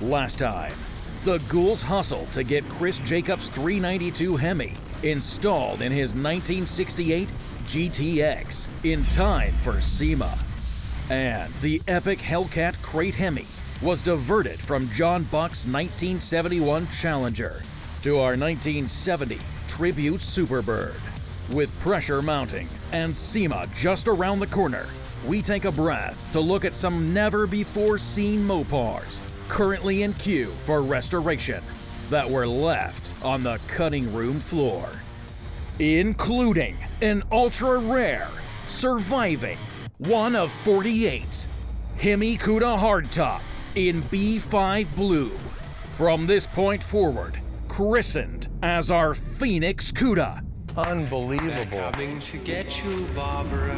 last time, the Ghouls hustle to get Chris Jacobs' 392 Hemi installed in his 1968 GTX in time for SEMA. And the epic Hellcat Crate Hemi was diverted from John Buck's 1971 Challenger to our 1970 Tribute Superbird. With pressure mounting and SEMA just around the corner, we take a breath to look at some never-before-seen Mopars currently in queue for restoration that were left on the cutting room floor, including an ultra-rare, surviving, one of 48, Hemicuda hardtop in B5 blue. From this point forward, christened as our Phoenix Cuda. Unbelievable. They're coming to get you, Barbara.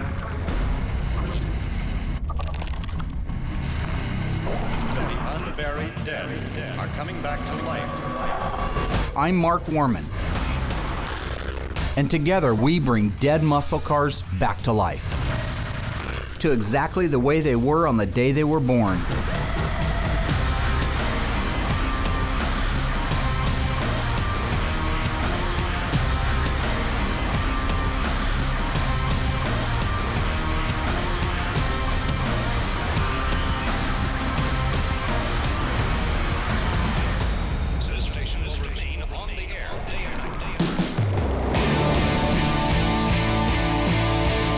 The unburied dead are coming back to life. I'm Mark Warman, and together we bring dead muscle cars back to life, to exactly the way they were on the day they were born.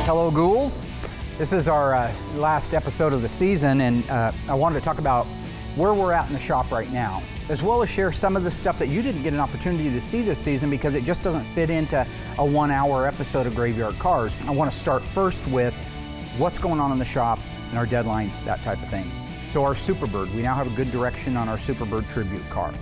Hello, Ghouls. This is our last episode of the season, and I wanted to talk about where we're at in the shop right now, as well as share some of the stuff that you didn't get an opportunity to see this season because it just doesn't fit into a 1-hour episode of Graveyard Cars. I want to start first with what's going on in the shop and our deadlines, that type of thing. So our Superbird, we now have a good direction on our Superbird tribute car.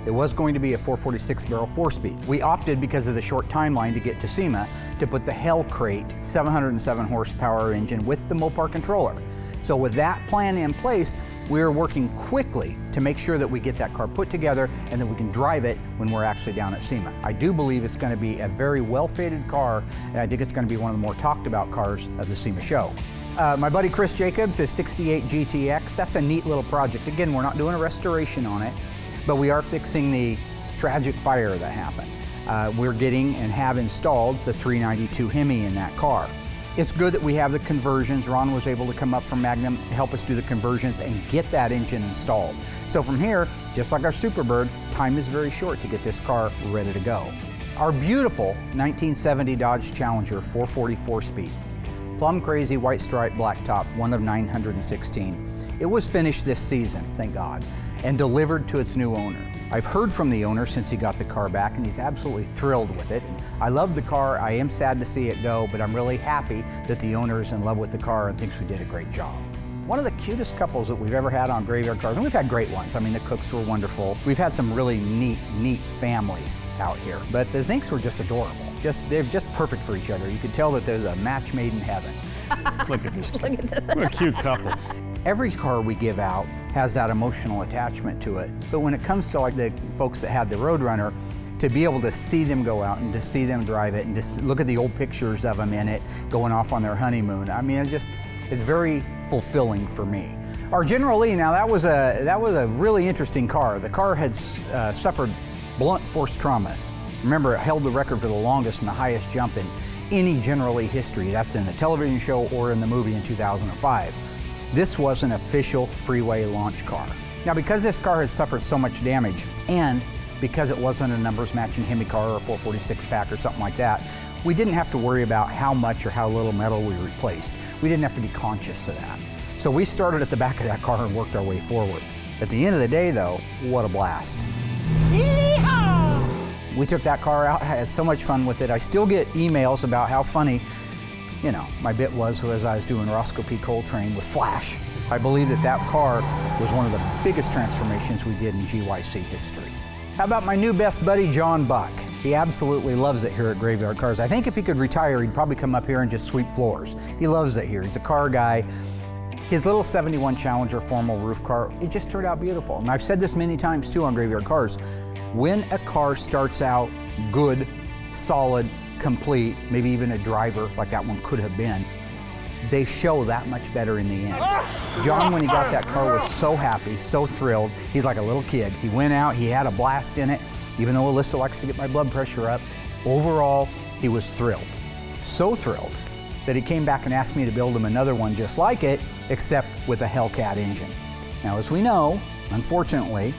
It was going to be a 446 barrel 4-speed. We opted, because of the short timeline to get to SEMA, to put the Hell Crate 707 horsepower engine with the Mopar controller. So with that plan in place, we are working quickly to make sure that we get that car put together and that we can drive it when we're actually down at SEMA. I do believe it's going to be a very well-fated car, and I think it's going to be one of the more talked about cars of the SEMA show. My buddy Chris Jacobs, his 68 GTX, that's a neat little project. Again, we're not doing a restoration on it, but we are fixing the tragic fire that happened. We're getting and have installed the 392 Hemi in that car. It's good that we have the conversions. Ron was able to come up from Magnum to help us do the conversions and get that engine installed. So from here, just like our Superbird, time is very short to get this car ready to go. Our beautiful 1970 Dodge Challenger 444 speed, plum crazy white stripe black top, one of 916. It was finished this season, thank God, and delivered to its new owner. I've heard from the owner since he got the car back, and he's absolutely thrilled with it. I love the car. I am sad to see it go, but I'm really happy that the owner is in love with the car and thinks we did a great job. One of the cutest couples that we've ever had on Graveyard Cars, and we've had great ones. I mean, the Cooks were wonderful. We've had some really neat families out here, but the Zinks were just adorable. They're just perfect for each other. You could tell that there's a match made in heaven. Look at this. What a cute couple. Every car we give out has that emotional attachment to it, but when it comes to like the folks that had the Roadrunner, to be able to see them go out and to see them drive it and just look at the old pictures of them in it going off on their honeymoon, I mean, it's very fulfilling for me. Our General Lee, now that was a really interesting car. The car had suffered blunt force trauma. Remember, it held the record for the longest and the highest jump in any General Lee history. That's in the television show or in the movie in 2005. This was an official freeway launch car. Now, because this car has suffered so much damage, and because it wasn't a numbers matching Hemi car or a 446 pack or something like that, we didn't have to worry about how much or how little metal we replaced. We didn't have to be conscious of that. So we started at the back of that car and worked our way forward. At the end of the day though, what a blast. Yeehaw! We took that car out, had so much fun with it. I still get emails about how funny, you know, my bit was as I was doing Roscoe P. Coltrane with Flash. I believe that car was one of the biggest transformations we did in GYC history. How about my new best buddy, John Buck? He absolutely loves it here at Graveyard Cars. I think if he could retire, he'd probably come up here and just sweep floors. He loves it here. He's a car guy. His little 71 Challenger formal roof car, it just turned out beautiful. And I've said this many times too on Graveyard Cars. When a car starts out good, solid, complete, maybe even a driver like that one could have been, they show that much better in the end. John, when he got that car, was so happy, so thrilled. He's like a little kid. He went out, he had a blast in it, even though Alyssa likes to get my blood pressure up. Overall, he was thrilled. So thrilled that he came back and asked me to build him another one just like it, except with a Hellcat engine. Now, as we know, unfortunately,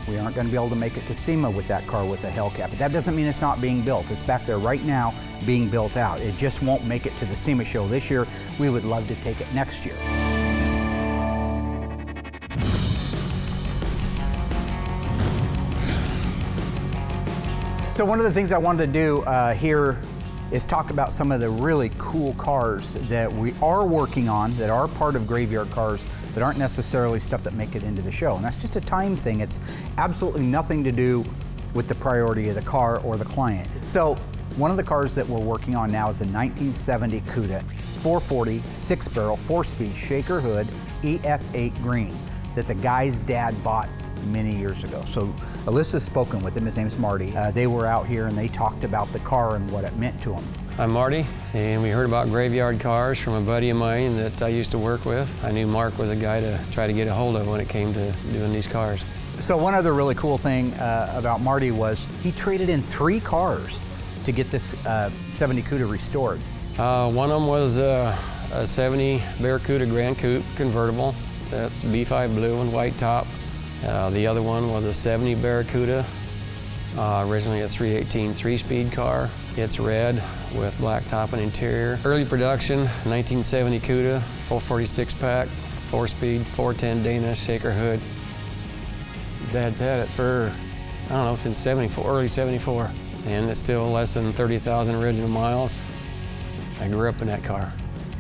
we aren't going to be able to make it to SEMA with that car with a Hellcat, but that doesn't mean it's not being built. It's back there right now being built out. It just won't make it to the SEMA show this year. We would love to take it next year. So one of the things I wanted to do here is talk about some of the really cool cars that we are working on, that are part of Graveyard Cars, that aren't necessarily stuff that make it into the show. And that's just a time thing. It's absolutely nothing to do with the priority of the car or the client. So one of the cars that we're working on now is a 1970 Cuda 440 6-barrel 4-speed shaker hood EF8 green that the guy's dad bought many years ago. So Alyssa's spoken with him, his name's Marty. They were out here and they talked about the car and what it meant to him. I'm Marty, and we heard about Graveyard Cars from a buddy of mine that I used to work with. I knew Mark was a guy to try to get a hold of when it came to doing these cars. So one other really cool thing about Marty was he traded in 3 cars to get this 70 Cuda restored. One of them was a 70 Barracuda Grand Coupe convertible. That's B5 blue and white top. The other one was a 70 Barracuda, originally a 318 3-speed car. It's red with black top and interior. Early production, 1970 Cuda, full 46-pack, 4-speed, 410 Dana shaker hood. Dad's had it for, I don't know, since 74, early 74. And it's still less than 30,000 original miles. I grew up in that car.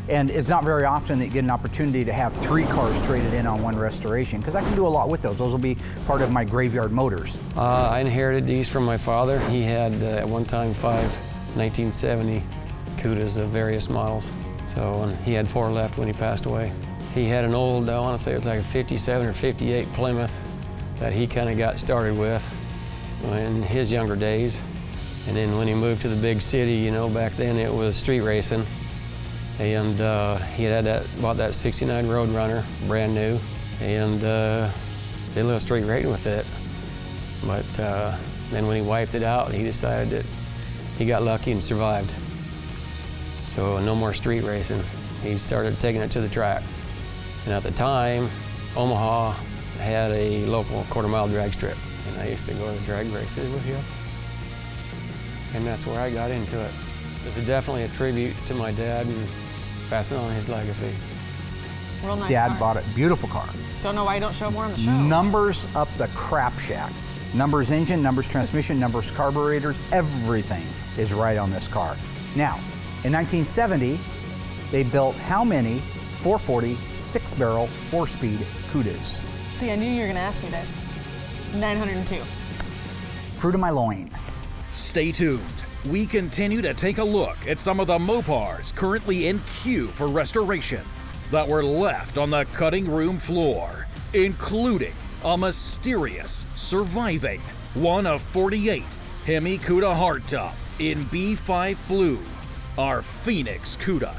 And it's not very often that you get an opportunity to have 3 cars traded in on one restoration, because I can do a lot with those. Those will be part of my graveyard motors. I inherited these from my father. He had at one time 5 1970 Cudas of various models. So and he had 4 left when he passed away. He had an old, I want to say it was like a 57 or 58 Plymouth that he kind of got started with in his younger days. And then when he moved to the big city, you know, back then it was street racing. And he had bought that 69 Roadrunner, brand new, and did a little street racing with it. But then when he wiped it out, he decided that he got lucky and survived. So no more street racing. He started taking it to the track. And at the time, Omaha had a local quarter-mile drag strip. And I used to go to the drag races with him. And that's where I got into it. This is definitely a tribute to my dad and passing on his legacy. Real nice Dad car. bought it, beautiful car. Don't know why you don't show more on the show. Numbers up the crap shack. Numbers engine, numbers transmission, numbers carburetors, everything is right on this car. Now, in 1970, they built how many 440 6-barrel 4-speed Cudas? See, I knew you were going to ask me this. 902. Fruit of my loin. Stay tuned. We continue to take a look at some of the Mopars currently in queue for restoration that were left on the cutting room floor, including a mysterious, surviving 1 of 48 Hemicuda hardtop in B5 blue, our Phoenix Cuda.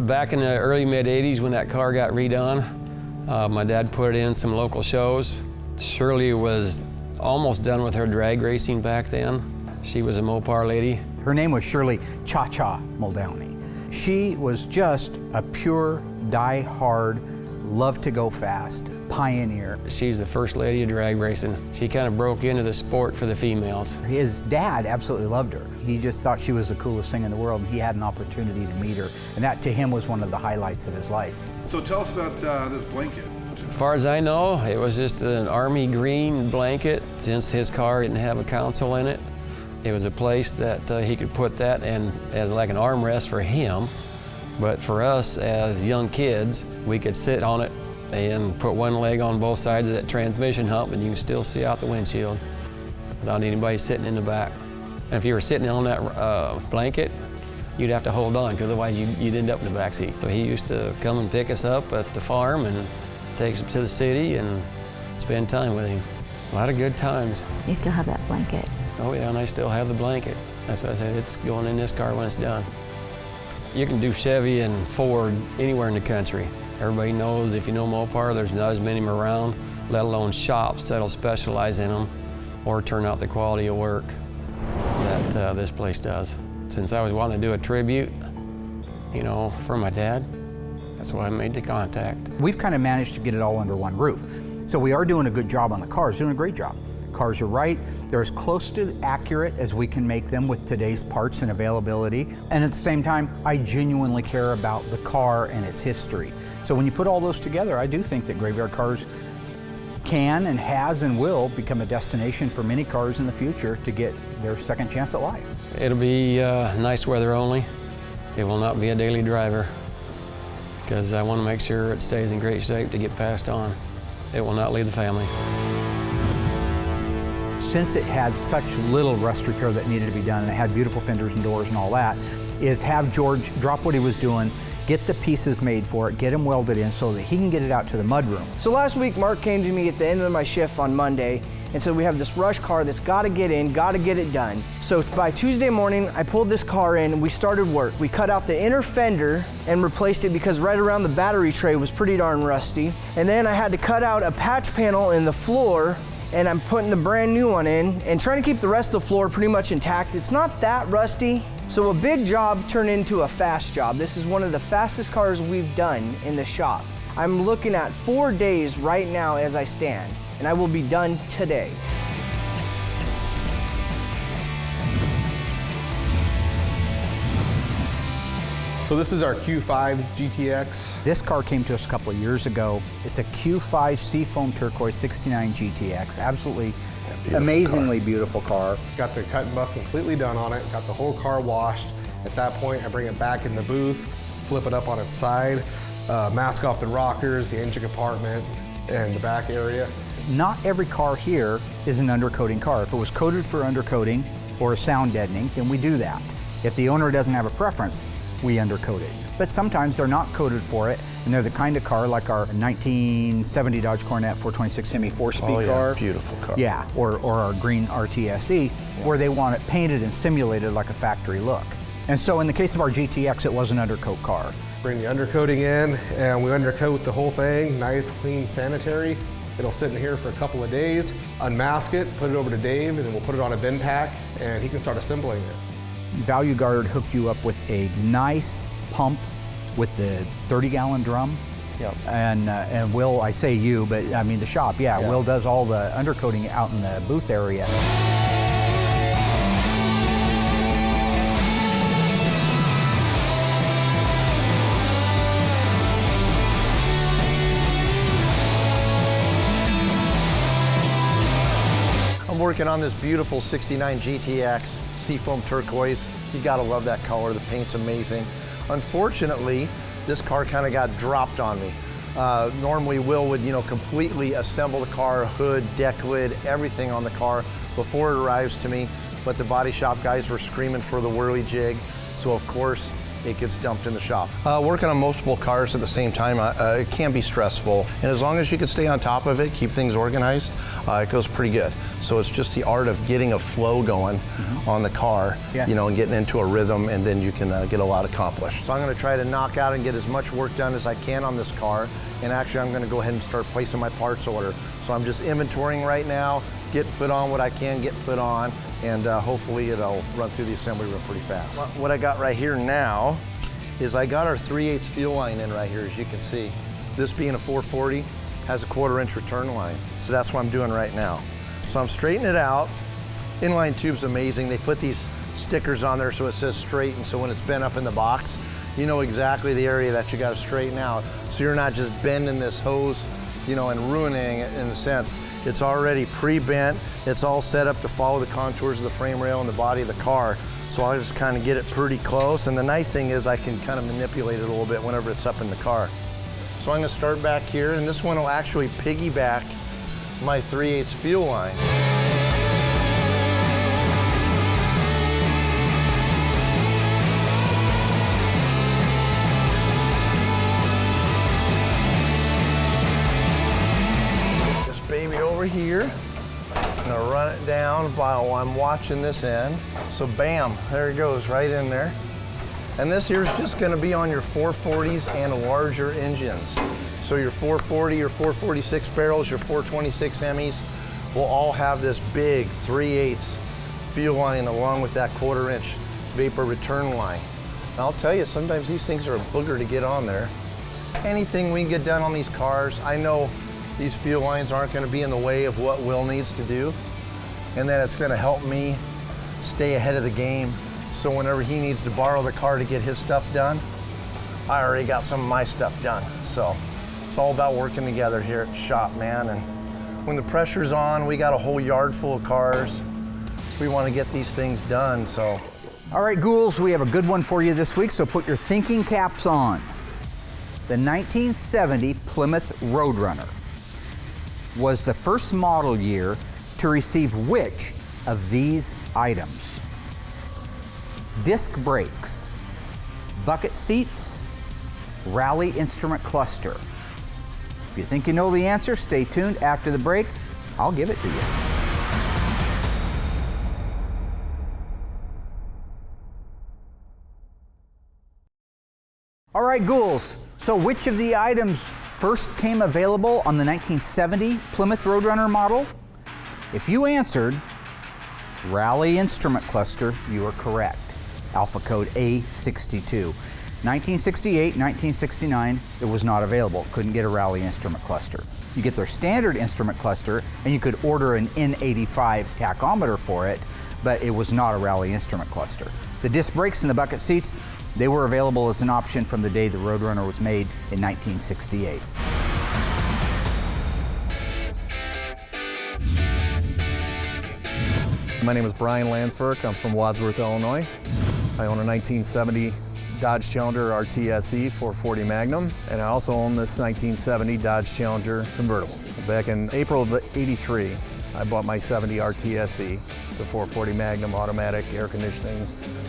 Back in the early mid-'80s when that car got redone, my dad put it in some local shows. Shirley was almost done with her drag racing back then. She was a Mopar lady. Her name was Shirley Cha-Cha Muldowney. She was just a pure, die-hard, love to go fast pioneer. She's the first lady of drag racing. She kind of broke into the sport for the females. His dad absolutely loved her. He just thought she was the coolest thing in the world, and he had an opportunity to meet her, and that to him was one of the highlights of his life. So tell us about this blanket. As far as I know, it was just an army green blanket. Since his car didn't have a console in it, it was a place that he could put that and as like an armrest for him. But for us as young kids, we could sit on it and put one leg on both sides of that transmission hump, and you can still see out the windshield without anybody sitting in the back. And if you were sitting on that blanket, you'd have to hold on, because otherwise you'd end up in the back seat. So he used to come and pick us up at the farm and take us to the city and spend time with him. A lot of good times. You still have that blanket? Oh yeah, and I still have the blanket. That's what I said, it's going in this car when it's done. You can do Chevy and Ford anywhere in the country. Everybody knows, if you know Mopar, there's not as many of them around, let alone shops that'll specialize in them or turn out the quality of work that this place does. Since I was wanting to do a tribute, you know, for my dad, that's why I made the contact. We've kind of managed to get it all under one roof. So we are doing a good job on the cars, doing a great job. Cars are right, they're as close to accurate as we can make them with today's parts and availability. And at the same time, I genuinely care about the car and its history. So when you put all those together, I do think that Graveyard Carz can and has and will become a destination for many cars in the future to get their second chance at life. It'll be nice weather only. It will not be a daily driver, because I want to make sure it stays in great shape to get passed on. It will not leave the family. Since it had such little rust repair that needed to be done, and it had beautiful fenders and doors and all that, is have George drop what he was doing, get the pieces made for it, get them welded in so that he can get it out to the mudroom. So last week, Mark came to me at the end of my shift on Monday and said, we have this rush car that's got to get in, got to get it done. So by Tuesday morning, I pulled this car in and we started work. We cut out the inner fender and replaced it because right around the battery tray was pretty darn rusty. And then I had to cut out a patch panel in the floor, and I'm putting the brand new one in and trying to keep the rest of the floor pretty much intact. It's not that rusty. So a big job turned into a fast job. This is one of the fastest cars we've done in the shop. I'm looking at 4 days right now as I stand, and I will be done today. So this is our Q5 GTX. This car came to us a couple of years ago. It's a Q5 Seafoam Turquoise 69 GTX. Absolutely amazingly beautiful car. Got the cut and buff completely done on it. Got the whole car washed. At that point, I bring it back in the booth, flip it up on its side, mask off the rockers, the engine compartment, and the back area. Not every car here is an undercoating car. If it was coated for undercoating or a sound deadening, then we do that. If the owner doesn't have a preference, we undercoat it. But sometimes they're not coated for it, and they're the kind of car like our 1970 Dodge Coronet 426 Hemi 4-speed car. Beautiful car. Yeah, or our green RTSE, where they want it painted and simulated like a factory look. And so in the case of our GTX, it was an undercoat car. Bring the undercoating in, and we undercoat the whole thing, nice, clean, sanitary. It'll sit in here for a couple of days, unmask it, put it over to Dave, and then we'll put it on a bin pack, and he can start assembling it. Value Guard hooked you up with a nice pump with the 30-gallon drum. Yep. And Will, I say you, but I mean the shop, yeah. Will does all the undercoating out in the booth area. I'm working on this beautiful 69 GTX Seafoam Turquoise. You gotta love that color, the paint's amazing. Unfortunately, this car kind of got dropped on me. Normally Will would, completely assemble the car, hood, deck lid, everything on the car before it arrives to me, but the body shop guys were screaming for the whirly jig, so of course it gets dumped in the shop. Working on multiple cars at the same time, it can be stressful, and as long as you can stay on top of it, keep things organized, it goes pretty good. So it's just the art of getting a flow going on the car, and getting into a rhythm, and then you can get a lot accomplished. So I'm gonna try to knock out and get as much work done as I can on this car, and actually I'm gonna go ahead and start placing my parts order. So I'm just inventorying right now, get put on what I can get put on, and hopefully it'll run through the assembly room pretty fast. What I got right here now is I got our 3/8 fuel line in right here, as you can see. This being a 440, has a 1/4-inch return line. So that's what I'm doing right now. So I'm straightening it out. Inline tube's amazing. They put these stickers on there so it says straight, and so when it's bent up in the box, you know exactly the area that you gotta straighten out. So you're not just bending this hose, and ruining it in a sense. It's already pre-bent. It's all set up to follow the contours of the frame rail and the body of the car. So I'll just kind of get it pretty close. And the nice thing is I can kind of manipulate it a little bit whenever it's up in the car. So I'm gonna start back here, and this one will actually piggyback my 3/8 fuel line. over here. I'm gonna run it down while I'm watching this end. So bam, there it goes right in there. And this here is just gonna be on your 440s and larger engines. So your 440, your 446 barrels, your 426 Hemis will all have this big 3/8 fuel line along with that 1/4 inch vapor return line. And I'll tell you, sometimes these things are a booger to get on there. Anything we can get done on these cars, I know these fuel lines aren't gonna be in the way of what Will needs to do, and that it's gonna help me stay ahead of the game. So whenever he needs to borrow the car to get his stuff done, I already got some of my stuff done. So it's all about working together here at the shop, man. And when the pressure's on, we got a whole yard full of cars. We want to get these things done, so. All right, Ghouls, we have a good one for you this week, so put your thinking caps on. The 1970 Plymouth Roadrunner was the first model year to receive which of these items? Disc brakes, bucket seats, rally instrument cluster. If you think you know the answer, stay tuned. After the break, I'll give it to you. All right, Ghouls, so which of the items first came available on the 1970 Plymouth Roadrunner model? If you answered rally instrument cluster, you are correct. Alpha code A62. 1968, 1969, it was not available. Couldn't get a rally instrument cluster. You get their standard instrument cluster, and you could order an N85 tachometer for it, but it was not a rally instrument cluster. The disc brakes and the bucket seats, they were available as an option from the day the Roadrunner was made in 1968. My name is Brian Lansford. I'm from Wadsworth, Illinois. I own a 1970 Dodge Challenger RTSE 440 Magnum, and I also own this 1970 Dodge Challenger convertible. Back in April of '83, I bought my 70 RTSE. It's a 440 Magnum automatic, air conditioning,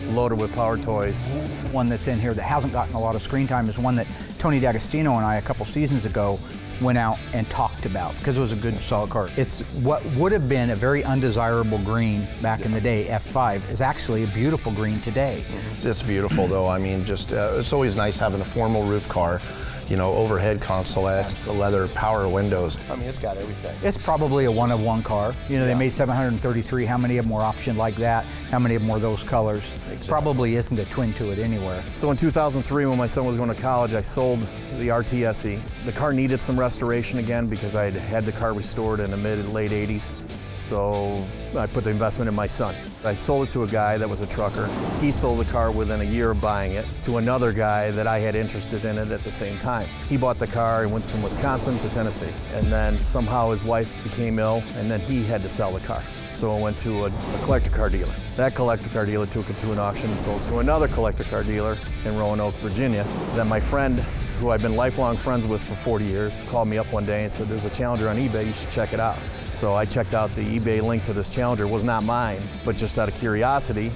loaded with power toys. One that's in here that hasn't gotten a lot of screen time is one that Tony D'Agostino and I a couple seasons ago went out and talked about because it was a good solid car. It's what would have been a very undesirable green back in the day, F5, is actually a beautiful green today. It's beautiful though. I mean, just it's always nice having a formal roof car, you know, overhead consolette, the leather power windows. I mean, it's got everything. It's probably a one-of-one car. You know, they made 733. How many of them were optioned like that? How many of them were those colors? Exactly. Probably isn't a twin to it anywhere. So in 2003, when my son was going to college, I sold the RTSE. The car needed some restoration again because I had the car restored in the mid-late 80s. So I put the investment in my son. I sold it to a guy that was a trucker. He sold the car within a year of buying it to another guy that I had interested in it at the same time. He bought the car and went from Wisconsin to Tennessee. And then somehow his wife became ill and then he had to sell the car. So I went to a collector car dealer. That collector car dealer took it to an auction and sold it to another collector car dealer in Roanoke, Virginia. Then my friend, who I've been lifelong friends with for 40 years, called me up one day and said, there's a Challenger on eBay, you should check it out. So I checked out the eBay link to this Challenger. It was not mine, but just out of curiosity,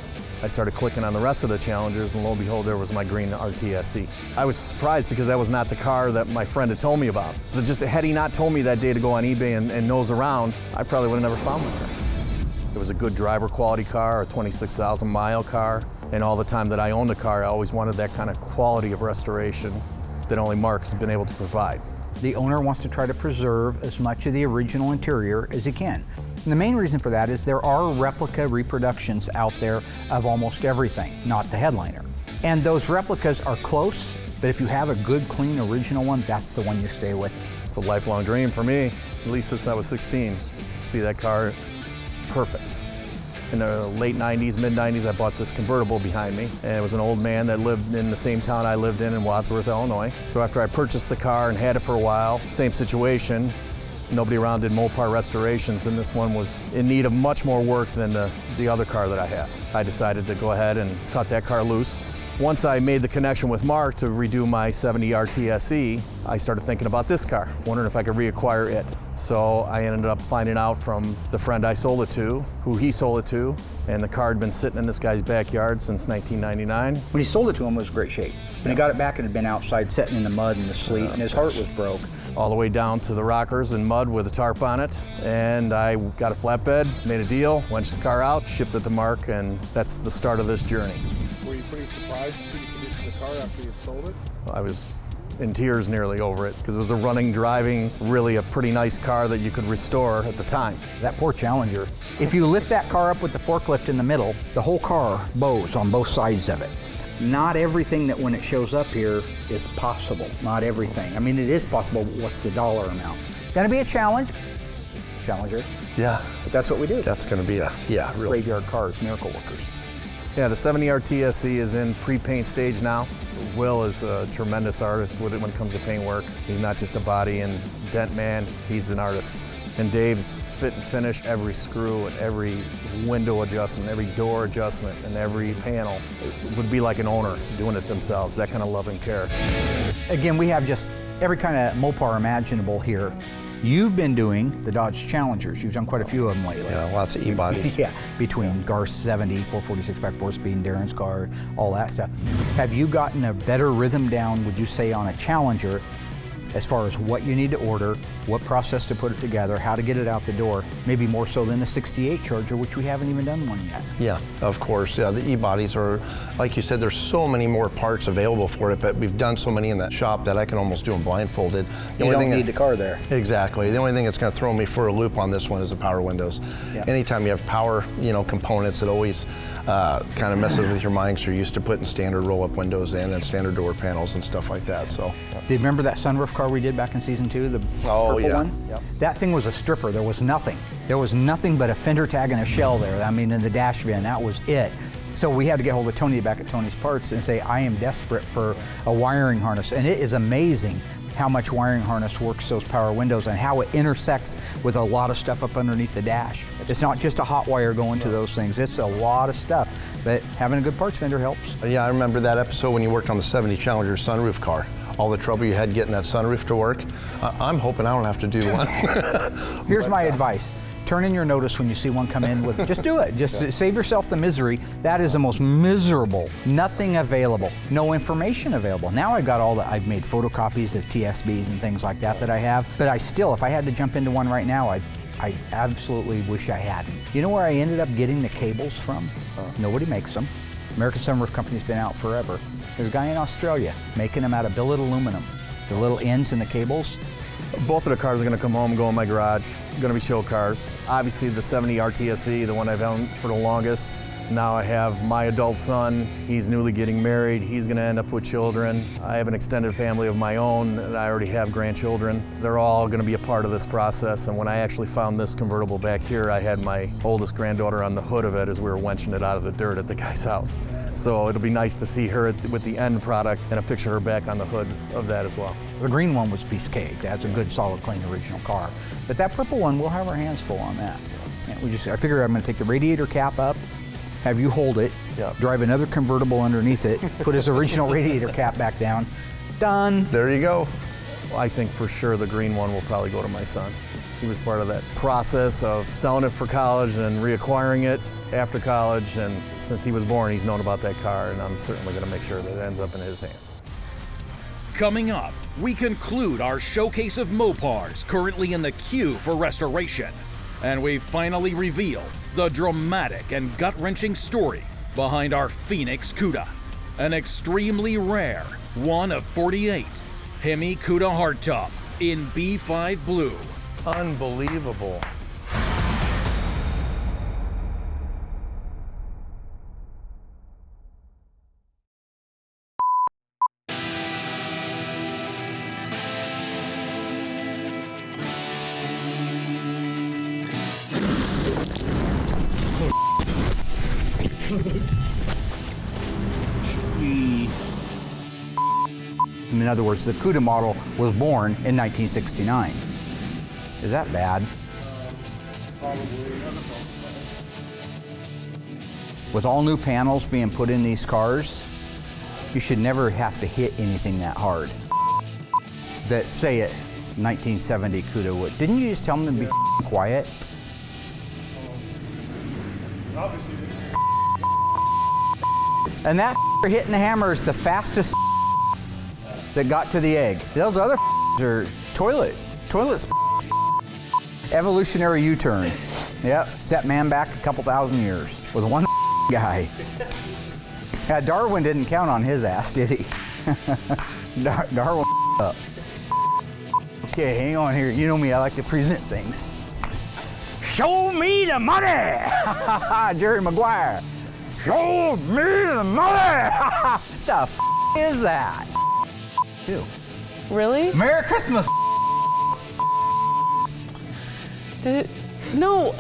I started clicking on the rest of the Challengers, and lo and behold, there was my green RTSE. I was surprised because that was not the car that my friend had told me about. So just had he not told me that day to go on eBay and nose around, I probably would have never found my car. It was a good driver quality car, a 26,000 mile car, and all the time that I owned the car, I always wanted that kind of quality of restoration that only Mark's been able to provide. The owner wants to try to preserve as much of the original interior as he can. And the main reason for that is there are replica reproductions out there of almost everything, not the headliner. And those replicas are close, but if you have a good, clean, original one, that's the one you stay with. It's a lifelong dream for me, at least since I was 16. See that car, perfect. In the late 90s, mid 90s, I bought this convertible behind me, and it was an old man that lived in the same town I lived in Wadsworth, Illinois. So after I purchased the car and had it for a while, same situation, nobody around did Mopar restorations, and this one was in need of much more work than the other car that I have. I decided to go ahead and cut that car loose. Once I made the connection with Mark to redo my 70 RTSE, I started thinking about this car, wondering if I could reacquire it. So I ended up finding out from the friend I sold it to, who he sold it to, and the car had been sitting in this guy's backyard since 1999. When he sold it to him, it was in great shape. When he got it back, it had been outside, sitting in the mud and the sleet, and his heart was broke. all the way down to the rockers and mud with a tarp on it. And I got a flatbed, made a deal, wenched the car out, shipped it to Mark, and that's the start of this journey. Were you pretty surprised to see the condition of the car after you had sold it? I was in tears nearly over it because it was a running, driving, really a pretty nice car that you could restore at the time. That poor Challenger. If you lift that car up with the forklift in the middle, the whole car bows on both sides of it. Not everything that when it shows up here is possible. Not everything. I mean, it is possible, but what's the dollar amount? Gonna be a challenge. Challenger. Yeah. But that's what we do. That's going to be real. Graveyard cars, miracle workers. Yeah, the 70 RTSE is in pre-paint stage now. Will is a tremendous artist when it comes to paint work. He's not just a body and dent man, he's an artist. And Dave's fit and finish every screw and every window adjustment, every door adjustment, and every panel. It would be like an owner doing it themselves, that kind of love and care. Again, we have just every kind of Mopar imaginable here. You've been doing the Dodge Challengers. You've done quite a few of them lately. Yeah, lots of e-bodies. Yeah, between Gar's 70, 446 back 4-speed, and Darren's car, all that stuff. Have you gotten a better rhythm down, would you say, on a Challenger as far as what you need to order, what process to put it together, how to get it out the door, maybe more so than the 68 Charger, which we haven't even done one yet? Yeah, of course. Yeah, the e-bodies are, like you said, there's so many more parts available for it, but we've done so many in that shop that I can almost do them blindfolded. You don't need the car there. Exactly. The only thing that's going to throw me for a loop on this one is the power windows. Yeah. Anytime you have power, components, it always kind of messes with your mind because you're used to putting standard roll-up windows in and standard door panels and stuff like that. So. Do you remember that sunroof car we did back in season 2, the purple one? Yep. That thing was a stripper. There was nothing. There was nothing but a fender tag and a shell there. I mean, in the dash van, that was it. So we had to get hold of Tony back at Tony's Parts and say, I am desperate for a wiring harness. And it is amazing how much wiring harness works those power windows and how it intersects with a lot of stuff up underneath the dash. It's not just a hot wire going to those things, it's a lot of stuff, but having a good parts vendor helps. Yeah, I remember that episode when you worked on the 70 Challenger sunroof car. All the trouble you had getting that sunroof to work. I'm hoping I don't have to do one. Here's my advice. Turn in your notice when you see one come in with, just do it. Just save yourself the misery. That is the most miserable. Nothing available. No information available. Now I've got I've made photocopies of TSBs and things like that I have. But I still, if I had to jump into one right now, I absolutely wish I hadn't. You know where I ended up getting the cables from? Nobody makes them. American Sunroof Company's been out forever. There's a guy in Australia making them out of billet aluminum. The little ends in the cables. Both of the cars are going to come home, go in my garage, going to be show cars. Obviously the 70 RTSE, the one I've owned for the longest. Now I have my adult son, he's newly getting married, he's going to end up with children. I have an extended family of my own, and I already have grandchildren. They're all going to be a part of this process, and when I actually found this convertible back here, I had my oldest granddaughter on the hood of it as we were wenching it out of the dirt at the guy's house. So it'll be nice to see her with the end product and a picture of her back on the hood of that as well. The green one was piece cake. That's a good, solid, clean original car. But that purple one, we'll have our hands full on that. And I figure I'm going to take the radiator cap up, have you hold it, drive another convertible underneath it, put his original radiator cap back down. Done. There you go. Well, I think for sure the green one will probably go to my son. He was part of that process of selling it for college and reacquiring it after college, and since he was born, he's known about that car, and I'm certainly going to make sure that it ends up in his hands. Coming up, we conclude our showcase of Mopars currently in the queue for restoration. And we finally reveal the dramatic and gut-wrenching story behind our Phoenix Cuda, an extremely rare 1 of 48 Hemicuda hardtop in B5 blue. Unbelievable. In other words, the Cuda model was born in 1969. Is that bad? With all new panels being put in these cars, you should never have to hit anything that hard. That say it, 1970 Cuda would. Didn't you just tell them to be quiet? And that hitting the hammer is the fastest that got to the egg. Those other are Toilet's evolutionary U-turn. Yep, set man back a couple thousand years with one guy. Darwin didn't count on his ass, did he? Darwin up. Okay, hang on here. You know me, I like to present things. Show me the money! Jerry Maguire. Show me the money! The f is that? Ew. Really? Merry Christmas! Did it? No.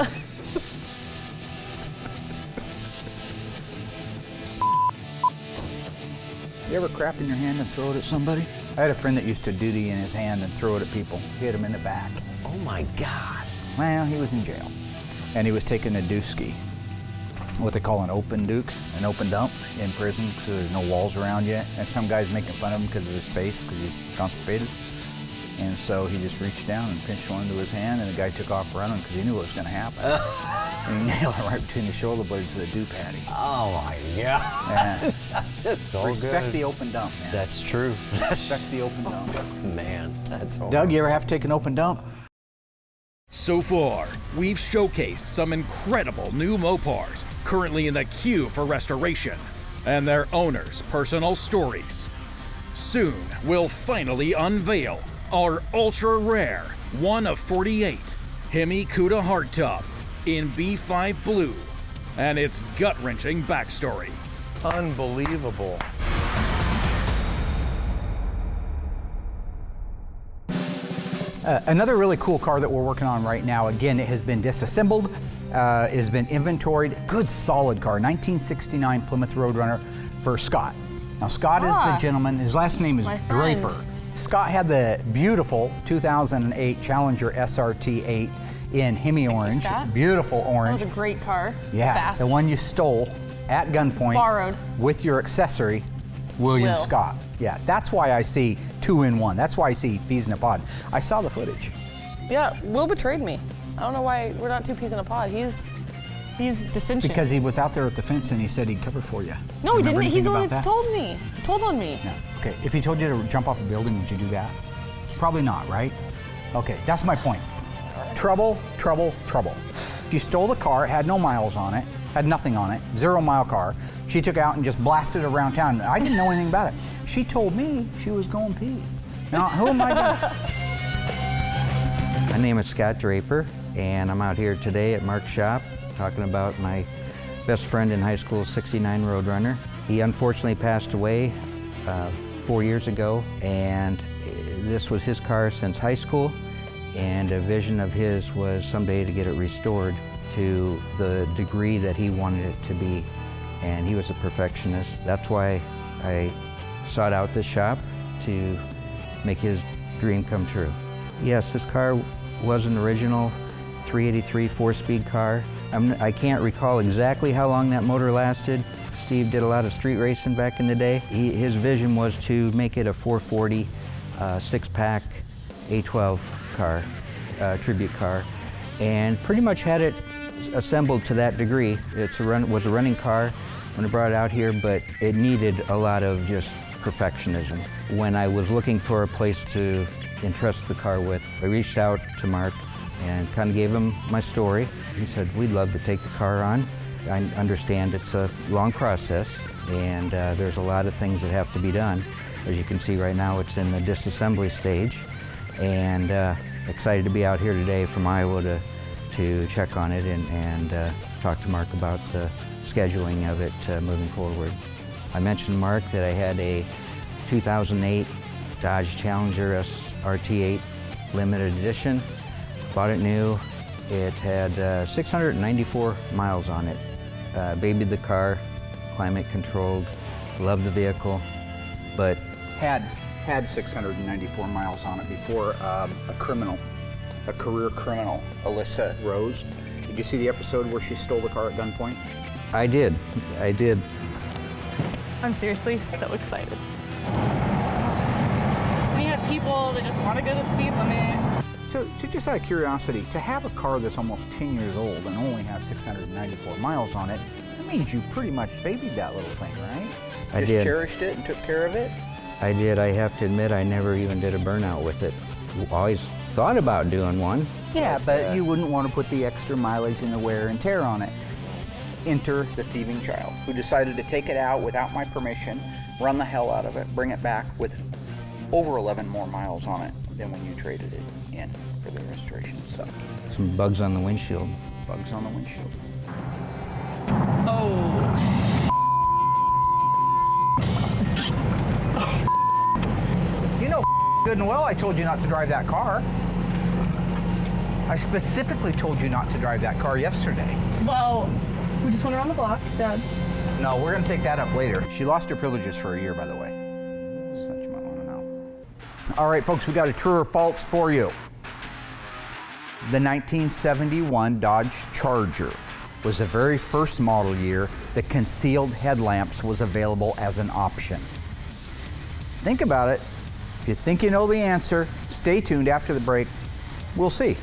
You ever crap in your hand and throw it at somebody? I had a friend that used to duty in his hand and throw it at people. Hit him in the back. Oh my God. Well, he was in jail. And he was taking a dooski. What they call an open duke, an open dump in prison because there's no walls around yet. And some guy's making fun of him because of his face because he's constipated. And so he just reached down and pinched one into his hand, and the guy took off running because he knew what was going to happen. And he nailed it right between the shoulder blades of the dew patty. Oh my God. Yeah. Just so Respect good. the open dump, man. That's true. Respect the open dump. Man, that's all. Doug, you ever have to take an open dump? So far, we've showcased some incredible new Mopars currently in the queue for restoration and their owners' personal stories. Soon, we'll finally unveil our ultra-rare 1 of 48 Hemicuda hardtop in B5 blue and its gut-wrenching backstory. Unbelievable. Another really cool car that we're working on right now, again, it has been disassembled, has been inventoried. Good solid car, 1969 Plymouth Roadrunner for Scott. Now Scott is the gentleman, his last name is Draper. Scott had the beautiful 2008 Challenger SRT8 in Hemi orange, beautiful orange. That was a great car. Yeah, Fast. the one you stole at gunpoint. Borrowed. With your accessory, William Scott. Yeah, that's why I see 2 in 1. That's why I see peas in a pod. I saw the footage. Yeah, Will betrayed me. I don't know why we're not 2 peas in a pod. He's dissension. Because he was out there at the fence and he said he'd cover for you. No, he Remember didn't. He's the anything one about who that? told me. Told on me. No. Okay, if he told you to jump off a building, would you do that? Probably not, right? Okay, that's my point. Trouble, trouble, trouble. She stole the car, it had no miles on it, had nothing on it, 0-mile car. She took it out and just blasted it around town. I didn't know anything about it. She told me she was going pee. Now, who am I to? My name is Scott Draper, and I'm out here today at Mark's shop talking about my best friend in high school, 69 Roadrunner. He unfortunately passed away 4 years ago, and this was his car since high school, and a vision of his was someday to get it restored to the degree that he wanted it to be, and he was a perfectionist. That's why I sought out this shop to make his dream come true. Yes, this car was an original 383 4-speed car. I can't recall exactly how long that motor lasted. Steve did a lot of street racing back in the day. His vision was to make it a 440 6-pack A12 car, tribute car, and pretty much had it assembled to that degree. It was a running car when I brought it out here, but it needed a lot of just perfectionism. When I was looking for a place to entrust the car with, I reached out to Mark and kind of gave him my story. He said, we'd love to take the car on. I understand it's a long process, and there's a lot of things that have to be done. As you can see right now, it's in the disassembly stage, and excited to be out here today from Iowa to check on it and talk to Mark about the scheduling of it moving forward. I mentioned to Mark that I had a 2008 Dodge Challenger SRT8 limited edition. Bought it new. It had 694 miles on it. Babied the car, climate controlled, loved the vehicle, but had 694 miles on it before a career criminal, Alyssa Rose. Did you see the episode where she stole the car at gunpoint? I did. I'm seriously so excited. We have people that just want to go the speed limit. So just out of curiosity, to have a car that's almost 10 years old and only have 694 miles on it, that means you pretty much babied that little thing, right? I did. Cherished it and took care of it? I did. I have to admit, I never even did a burnout with it. always thought about doing one. Yeah, but you wouldn't want to put the extra mileage and the wear and tear on it. Enter the thieving child who decided to take it out without my permission, run the hell out of it, bring it back with over 11 more miles on it than when you traded it in for the restoration. So, Some bugs on the windshield. bugs on the windshield. You know good and well I told you not to drive that car. I specifically told you not to drive that car yesterday. Well, we just went around the block, Dad. No, we're gonna take that up later. She lost her privileges for a year, by the way. So you might wanna know. All right, folks, we got a true or false for you. The 1971 Dodge Charger was the very first model year that concealed headlamps was available as an option. Think about it. If you think you know the answer, stay tuned after the break. We'll see.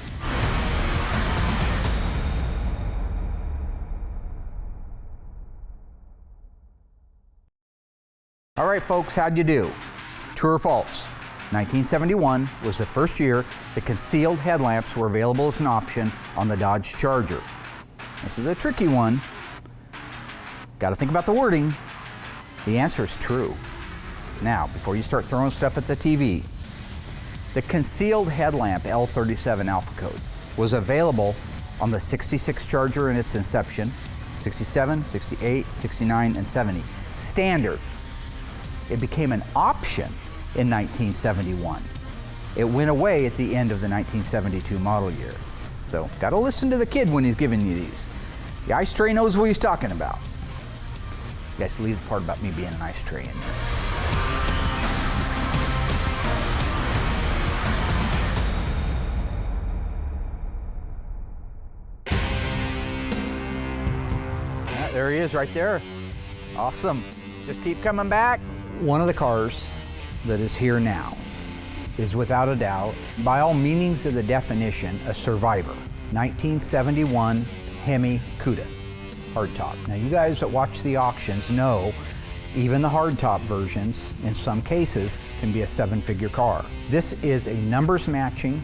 All right, folks, how'd you do? True or false? 1971 was the first year that concealed headlamps were available as an option on the Dodge Charger. This is a tricky one. Got to think about the wording. The answer is true. Now, before you start throwing stuff at the TV, the concealed headlamp L37 alpha code was available on the 66 Charger in its inception, 67, 68, 69, and 70. Standard. It became an option in 1971. It went away at the end of the 1972 model year. So, gotta listen to the kid when he's giving you these. The ice tray knows what he's talking about. You guys leave the part about me being an ice tray in there. Yeah, there he is right there. Awesome. Just keep coming back. One of the cars that is here now is without a doubt, by all meanings of the definition, a survivor. 1971 Hemicuda hardtop. Now you guys that watch the auctions know even the hardtop versions, in some cases, can be a 7-figure car. This is a numbers matching,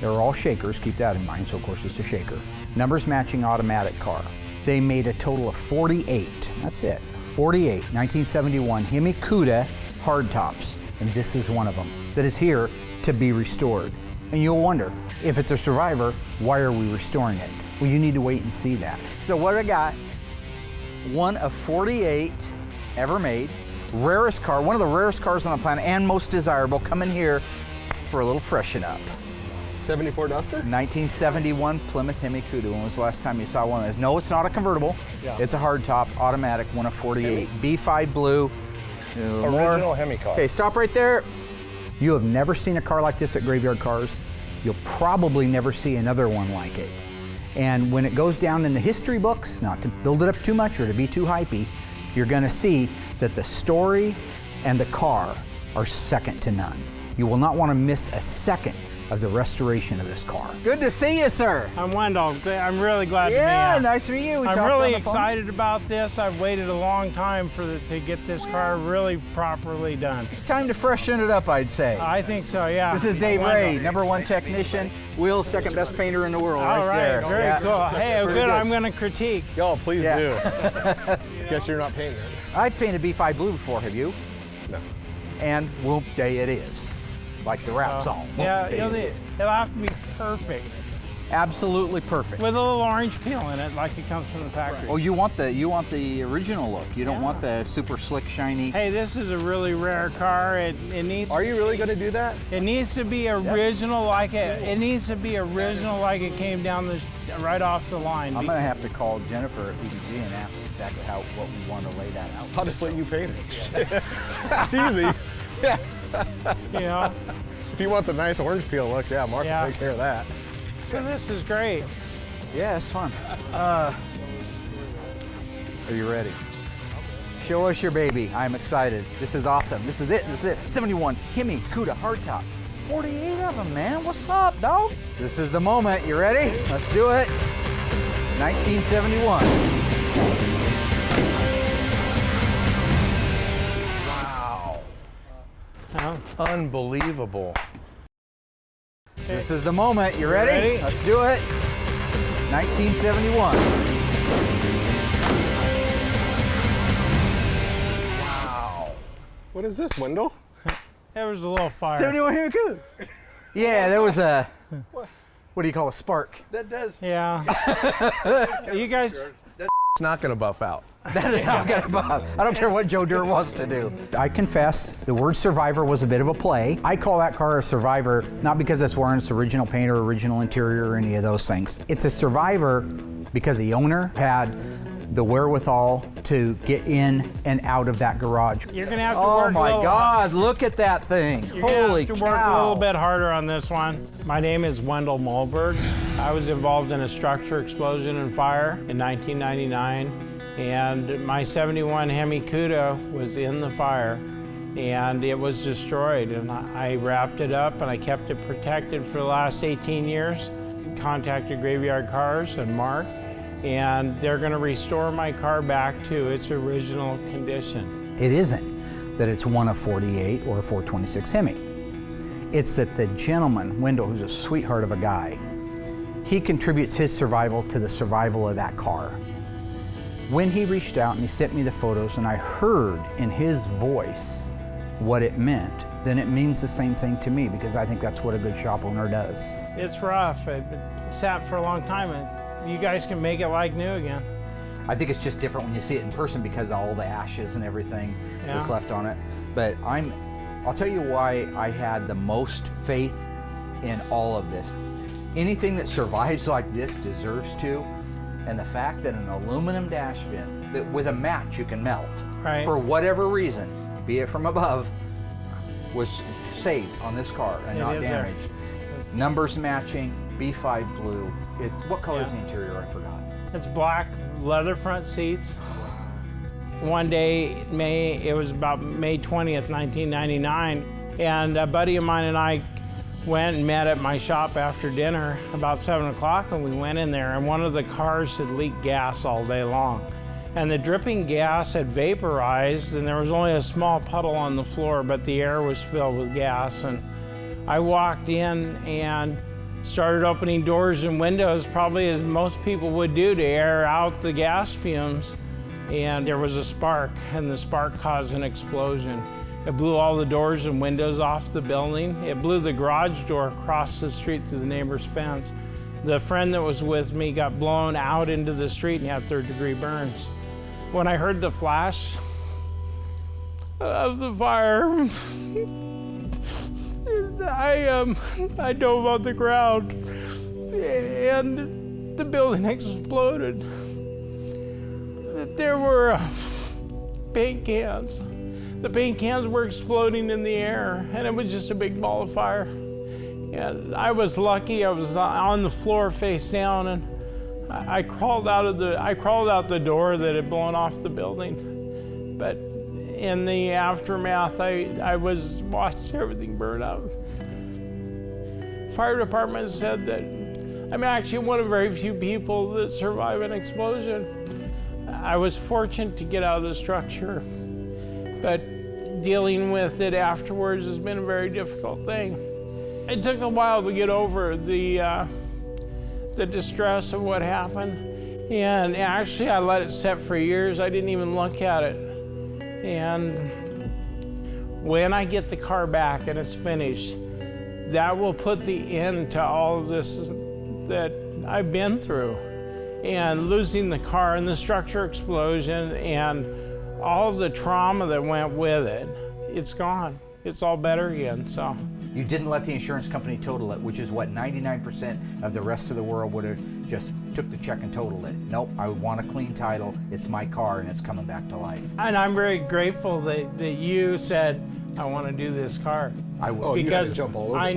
they're all shakers, keep that in mind, so of course it's a shaker. Numbers matching automatic car. They made a total of 48, that's it, 48 1971 Hemicuda hardtops, and this is one of them that is here to be restored. And you'll wonder, if it's a survivor, why are we restoring it? Well, you need to wait and see that. So what I got, one of 48 ever made, rarest car, one of the rarest cars on the planet and most desirable, coming here for a little freshen up. 74 Duster? 1971 Plymouth Hemicuda. When was the last time you saw one of those? No, it's not a convertible. Yeah. It's a hardtop, automatic, one of 48. B5 blue. Original Hemi car. Okay, stop right there. You have never seen a car like this at Graveyard Cars. You'll probably never see another one like it. And when it goes down in the history books, not to build it up too much or to be too hypey, you're gonna see that the story and the car are second to none. You will not want to miss a second of the restoration of this car. Good to see you, sir. I'm Wendell. I'm really glad to be Yeah, here. nice to meet you. We I'm talked really on the phone. excited about this. I've waited a long time to get this car really properly done. It's time to freshen it up, I'd say. I think so, yeah. This is Dave Wendell. Ray, #1 technician, Will's second best painter in the world. All right, there. very Yeah. cool. Hey, Pretty good. good. I'm going to critique. Oh, please Yeah. do. Guess you're not painting it. I've painted B5 blue before, have you? No. And Whoop Day it is, like the rap song. Whoop Yeah, Day it is. it'll have to be perfect. Absolutely perfect. With a little orange peel in it, like it comes from the factory. Oh, you want the original look. You don't want the super slick, shiny. Hey, this is a really rare car. It needs. Are you really going to do that? It needs to be original, like it. It needs to be original, like it came down right off the line. I'm gonna have to call Jennifer at PBG and ask exactly what we want to lay that out. I'll just let you paint it. It's easy. Yeah. You know. If you want the nice orange peel look, yeah, Mark will take care of that. So this is great. Yeah, it's fun. Are you ready? Show us your baby. I'm excited. This is awesome. This is it. This is it. 71 Hemicuda hardtop. 48 of them, man. What's up, dog? This is the moment. You ready? Let's do it. 1971. Wow. Unbelievable. This is the moment. You ready? Let's do it. 1971. Wow. What is this, Wendell? There was a little fire. 71 Hemicuda. Yeah, there was a, what do you call a spark? That does. Yeah. You guys. That's not gonna buff out. That is not gonna buff. I don't care what Joe Dirt wants to do. I confess, the word survivor was a bit of a play. I call that car a survivor, not because it's wearing its original paint or original interior or any of those things. It's a survivor because the owner had the wherewithal to get in and out of that garage. You're gonna have to oh work. my a little, God! Look at that thing! You're Holy gonna have to work a little bit harder on this one. My name is Wendell Mulberg. I was involved in a structure explosion and fire in 1999, and my '71 Hemicuda was in the fire, and it was destroyed. And I wrapped it up and I kept it protected for the last 18 years. Contacted Graveyard Carz and Mark, and they're going to restore my car back to its original condition. It isn't that it's one of 48 or a 426 Hemi. It's that the gentleman, Wendell, who's a sweetheart of a guy, he contributes his survival to the survival of that car. When he reached out and he sent me the photos and I heard in his voice what it meant, then it means the same thing to me, because I think that's what a good shop owner does. It's rough. It sat for a long time, and you guys can make it like new again. I think it's just different when you see it in person because of all the ashes and everything that's left on it. But I'll tell you why I had the most faith in all of this. Anything that survives like this deserves to, and the fact that an aluminum dash bin that with a match you can melt, for whatever reason, be it from above, was saved on this car and not damaged. Numbers matching, B5 blue. What color is the interior? I forgot. It's black, leather front seats. One day, it was about May 20th, 1999, and a buddy of mine and I went and met at my shop after dinner about 7 o'clock, and we went in there, and one of the cars had leaked gas all day long. And the dripping gas had vaporized, and there was only a small puddle on the floor, but the air was filled with gas. And I walked in and started opening doors and windows, probably as most people would do, to air out the gas fumes. And there was a spark, and the spark caused an explosion. It blew all the doors and windows off the building. It blew the garage door across the street through the neighbor's fence. The friend that was with me got blown out into the street and had third-degree burns. When I heard the flash of the fire, I dove on the ground, and the building exploded. There were paint cans. The paint cans were exploding in the air, and it was just a big ball of fire. And I was lucky. I was on the floor face down, and I crawled out the door that had blown off the building. But in the aftermath, I watched everything burn up. Fire department said that I'm actually one of very few people that survive an explosion. I was fortunate to get out of the structure, but dealing with it afterwards has been a very difficult thing. It took a while to get over the distress of what happened. And actually, I let it set for years. I didn't even look at it. And when I get the car back and it's finished, that will put the end to all of this that I've been through. And losing the car and the structure explosion and all of the trauma that went with it, it's gone. It's all better again, so. You didn't let the insurance company total it, which is what 99% of the rest of the world would have just took the check and totaled it. Nope, I want a clean title. It's my car and it's coming back to life. And I'm very grateful that you said, I want to do this car. I will. Because jump all over. I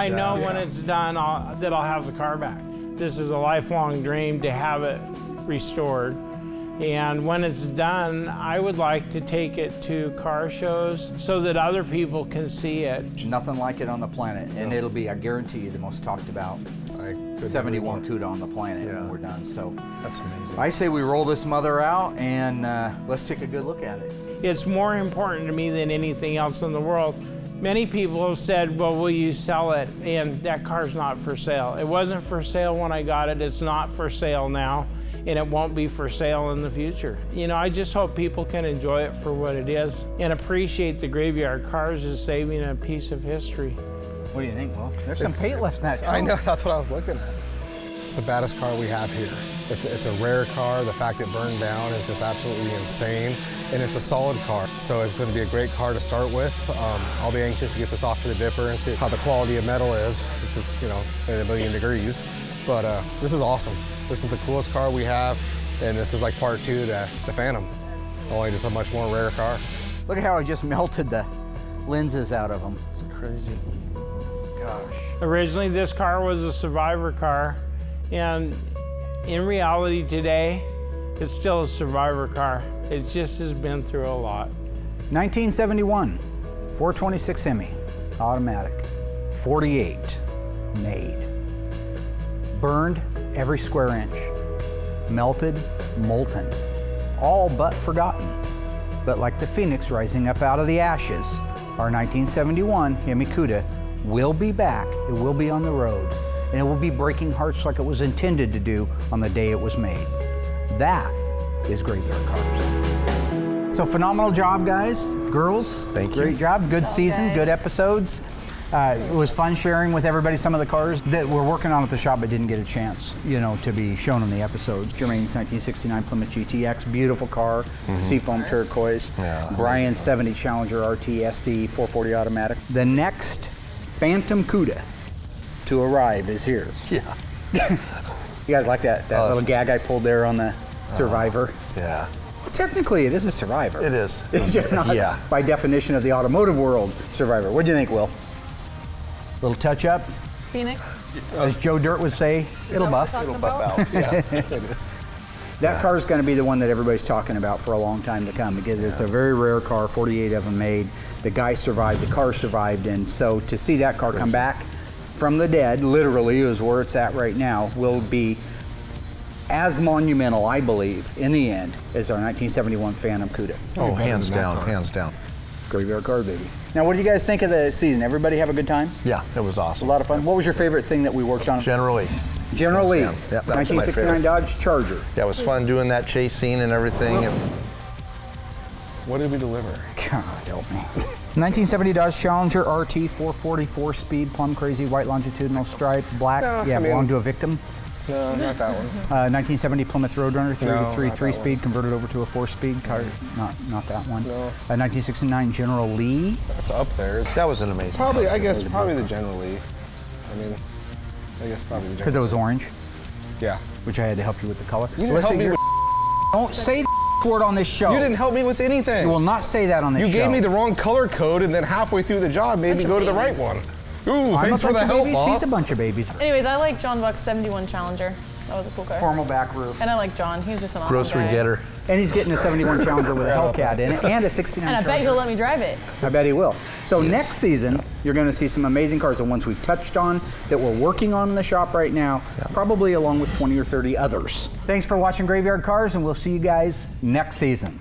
know when it's done that I'll have the car back. This is a lifelong dream to have it restored. And when it's done, I would like to take it to car shows so that other people can see it. Nothing like it on the planet, and it'll be, I guarantee you, the most talked about 71 CUDA on the planet when we're done. So that's amazing. I say we roll this mother out and let's take a good look at it. It's more important to me than anything else in the world Many people have said, well, will you sell it? And that car's not for sale. It wasn't for sale when I got it. It's not for sale now, and it won't be for sale in the future. You know, I just hope people can enjoy it for what it is and appreciate the graveyard cars as saving a piece of history. What do you think, Will? There's some paint left in that trunk. I know, that's what I was looking at. It's the baddest car we have here. It's a rare car. The fact it burned down is just absolutely insane. And it's a solid car, so it's going to be a great car to start with. I'll be anxious to get this off to the dipper and see how the quality of metal is. This is, you know, at 1,000,000 degrees. But this is awesome. This is the coolest car we have, and this is like part 2 to the Phantom. Only just a much more rare car. Look at how I just melted the lenses out of them. It's crazy. Gosh. Originally, this car was a survivor car, and in reality today, it's still a survivor car. It just has been through a lot. 1971, 426 Hemi, automatic, 48 made. Burned every square inch, melted, molten, all but forgotten. But like the phoenix rising up out of the ashes, our 1971 Hemicuda will be back, it will be on the road, and it will be breaking hearts like it was intended to do on the day it was made. That is Graveyard Cars. So phenomenal job, guys, girls. Thank you. Great job, good season, guys. good episodes. It was fun sharing with everybody some of the cars that we're working on at the shop but didn't get a chance, you know, to be shown in the episodes. Jermaine's 1969 Plymouth GTX, beautiful car, seafoam turquoise. Yeah. Brian's 70 Challenger RT SC 440 automatic. The next Phantom Cuda to arrive is here. Yeah. You guys like that little gag I pulled there on the Survivor? Yeah. Well, technically, it is a Survivor. It is. It's just not, Yeah. by definition of the automotive world, Survivor. What do you think, Will? Little touch up? Phoenix. As Joe Dirt would say, it'll buff. It'll buff out. Yeah, it is. That car is going to be the one that everybody's talking about for a long time to come because it's a very rare car, 48 of them made. The guy survived, the car survived, and so to see that car come back from the dead, literally is where it's at right now, will be as monumental, I believe, in the end, as our 1971 Phantom Cuda. Oh, hands down, hands down. Graveyard car, baby. Now, what do you guys think of the season? Everybody have a good time? Yeah, it was A awesome. lot of fun. What was your favorite thing that we worked on? Generally. General Lee, Yeah, that was my 1969 favorite. Dodge Charger. Yeah, it was fun doing that chase scene and everything. What did we deliver? God help me. 1970 Dodge Challenger RT 444 speed, plum crazy, white longitudinal stripe, black. No, yeah, I mean- belonged to a victim. No, not that one. 1970 Plymouth Roadrunner 3 No, to 3 not 3 that speed, converted over to a 4-speed car. Not that one. No. 1969 General Lee. That's up there. That was an amazing Probably, car. I guess, probably the General Lee. I mean, I guess probably the Because it General. was orange, Yeah. which I had to help you with the color. You didn't help me with. Don't say the word on this show. You didn't help me with anything. You will not say that on this You show. gave me the wrong color code, and then halfway through the job, made me go to the right one. Ooh, I'm thanks a for bunch the of help, babies. boss. He's a bunch of babies. Anyways, I like John Buck's 71 Challenger. That was a cool car. Formal back roof. And I like John. He's just an awesome Grocery guy. getter. And he's getting a 71 Challenger with a Hellcat in it and a 69 And I bet Charger. he'll let me drive it. I bet he will. So next season, you're going to see some amazing cars, the ones we've touched on, that we're working on in the shop right now, probably along with 20 or 30 others. Thanks for watching Graveyard Cars, and we'll see you guys next season.